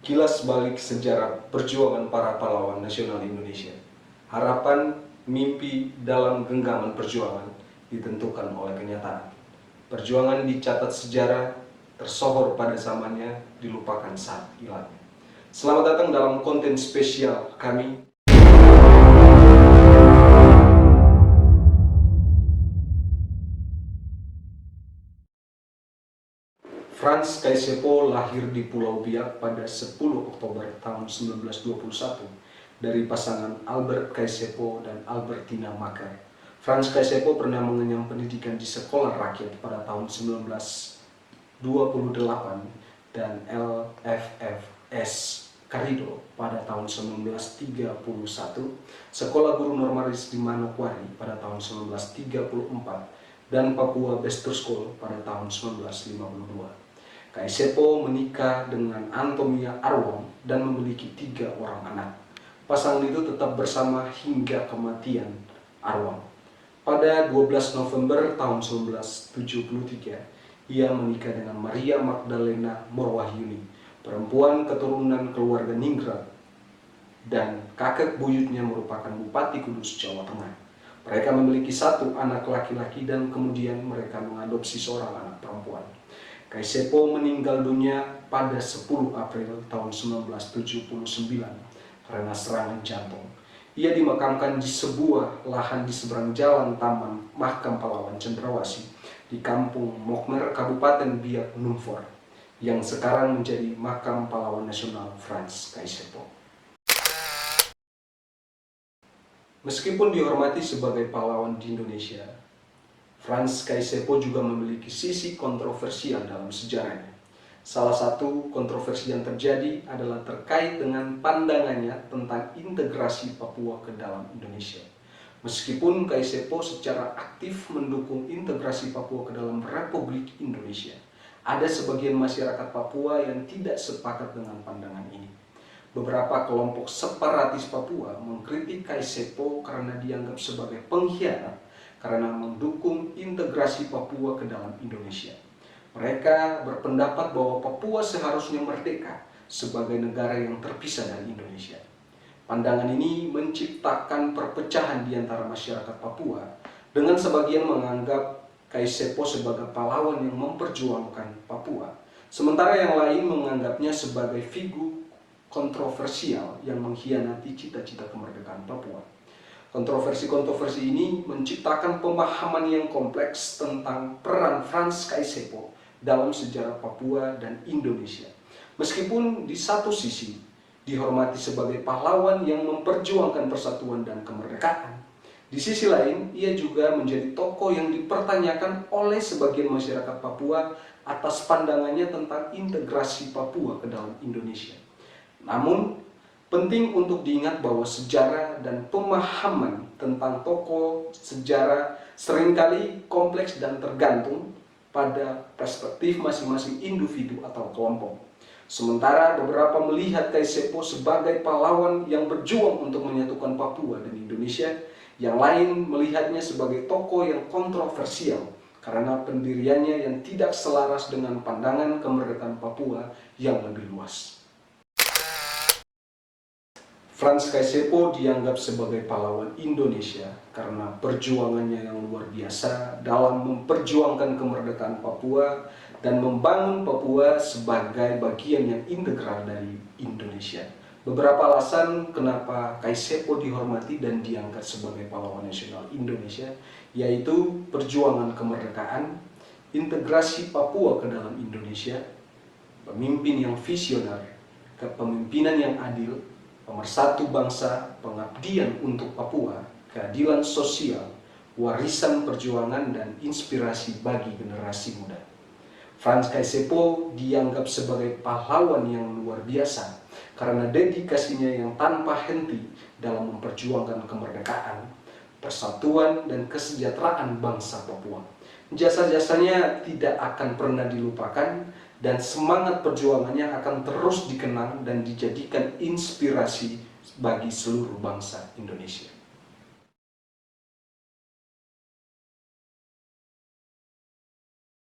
Kilas balik sejarah perjuangan para pahlawan nasional Indonesia. Harapan, mimpi dalam genggaman perjuangan ditentukan oleh kenyataan. Perjuangan dicatat sejarah, tersohor pada zamannya, dilupakan saat hilangnya. Selamat datang dalam konten spesial kami. Frans Kaisiepo lahir di Pulau Biak pada 10 Oktober tahun 1921 dari pasangan Albert Kaisiepo dan Albertina Makar. Frans Kaisiepo pernah mengenyam pendidikan di sekolah rakyat pada tahun 1928 dan LFFS Karido pada tahun 1931, Sekolah Guru Normalis di Manokwari pada tahun 1934, dan Papua Bester School pada tahun 1952. Kaisiepo menikah dengan Antomia Arwong dan memiliki 3 orang anak. Pasangan itu tetap bersama hingga kematian Arwong. Pada 12 November tahun 1973, ia menikah dengan Maria Magdalena Morwahyuni, perempuan keturunan keluarga Ningrat, dan kakek buyutnya merupakan Bupati Kudus, Jawa Tengah. Mereka memiliki 1 anak laki-laki dan kemudian mereka mengadopsi seorang anak perempuan. Kaisiepo meninggal dunia pada 10 April tahun 1979 karena serangan jantung. Ia dimakamkan di sebuah lahan di seberang jalan Taman Makam Pahlawan Cendrawasih di Kampung Mokmer, Kabupaten Biak Numfor, yang sekarang menjadi Makam Pahlawan Nasional Frans Kaisiepo. Meskipun dihormati sebagai pahlawan di Indonesia, Frans Kaisiepo juga memiliki sisi kontroversial dalam sejarahnya. Salah satu kontroversi yang terjadi adalah terkait dengan pandangannya tentang integrasi Papua ke dalam Indonesia. Meskipun Kaisiepo secara aktif mendukung integrasi Papua ke dalam Republik Indonesia, ada sebagian masyarakat Papua yang tidak sepakat dengan pandangan ini. Beberapa kelompok separatis Papua mengkritik Kaisiepo karena dianggap sebagai pengkhianat karena mendukung integrasi Papua ke dalam Indonesia. Mereka berpendapat bahwa Papua seharusnya merdeka sebagai negara yang terpisah dari Indonesia. Pandangan ini menciptakan perpecahan di antara masyarakat Papua, dengan sebagian menganggap Kaisiepo sebagai pahlawan yang memperjuangkan Papua, sementara yang lain menganggapnya sebagai figur kontroversial yang mengkhianati cita-cita kemerdekaan Papua. Kontroversi-kontroversi ini menciptakan pemahaman yang kompleks tentang peran Frans Kaisiepo dalam sejarah Papua dan Indonesia. Meskipun di satu sisi dihormati sebagai pahlawan yang memperjuangkan persatuan dan kemerdekaan, di sisi lain ia juga menjadi tokoh yang dipertanyakan oleh sebagian masyarakat Papua atas pandangannya tentang integrasi Papua ke dalam Indonesia. Namun, penting untuk diingat bahwa sejarah dan pemahaman tentang tokoh sejarah seringkali kompleks dan tergantung pada perspektif masing-masing individu atau kelompok. Sementara beberapa melihat Kaisiepo sebagai pahlawan yang berjuang untuk menyatukan Papua dan Indonesia, yang lain melihatnya sebagai tokoh yang kontroversial karena pendiriannya yang tidak selaras dengan pandangan kemerdekaan Papua yang lebih luas. Frans Kaisiepo dianggap sebagai pahlawan Indonesia karena perjuangannya yang luar biasa dalam memperjuangkan kemerdekaan Papua dan membangun Papua sebagai bagian yang integral dari Indonesia. Beberapa alasan kenapa Kaisiepo dihormati dan diangkat sebagai pahlawan nasional Indonesia, yaitu perjuangan kemerdekaan, integrasi Papua ke dalam Indonesia, pemimpin yang visioner, kepemimpinan yang adil, pemersatu bangsa, pengabdian untuk Papua, keadilan sosial, warisan perjuangan, dan inspirasi bagi generasi muda. Frans Kaisiepo dianggap sebagai pahlawan yang luar biasa karena dedikasinya yang tanpa henti dalam memperjuangkan kemerdekaan, persatuan, dan kesejahteraan bangsa Papua. Jasa-jasanya tidak akan pernah dilupakan dan semangat perjuangannya akan terus dikenang dan dijadikan inspirasi bagi seluruh bangsa Indonesia.